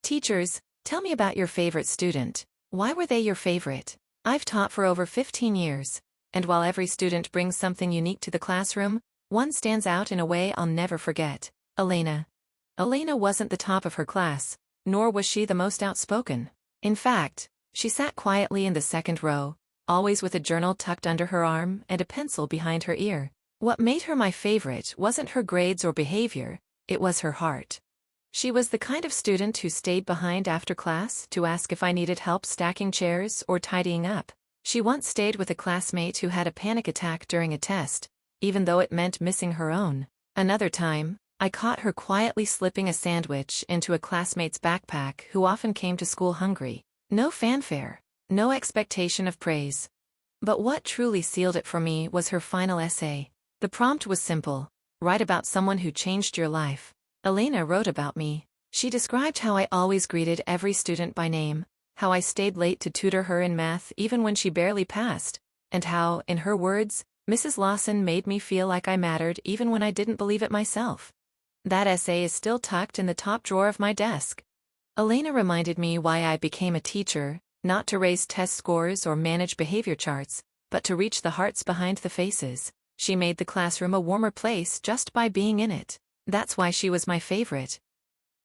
Teachers, tell me about your favorite student. Why were they your favorite? I've taught for over 15 years, and while every student brings something unique to the classroom, one stands out in a way I'll never forget. Elena. Elena wasn't the top of her class, nor was she the most outspoken. In fact, she sat quietly in the second row, always with a journal tucked under her arm and a pencil behind her ear. What made her my favorite wasn't her grades or behavior, it was her heart. She was the kind of student who stayed behind after class to ask if I needed help stacking chairs or tidying up. She once stayed with a classmate who had a panic attack during a test, even though it meant missing her own. Another time, I caught her quietly slipping a sandwich into a classmate's backpack who often came to school hungry. No fanfare, no expectation of praise. But what truly sealed it for me was her final essay. The prompt was simple: write about someone who changed your life. Elena wrote about me. She described how I always greeted every student by name, how I stayed late to tutor her in math even when she barely passed, and how, in her words, Mrs. Lawson made me feel like I mattered even when I didn't believe it myself. That essay is still tucked in the top drawer of my desk. Elena reminded me why I became a teacher, not to raise test scores or manage behavior charts, but to reach the hearts behind the faces. She made the classroom a warmer place just by being in it. That's why she was my favorite.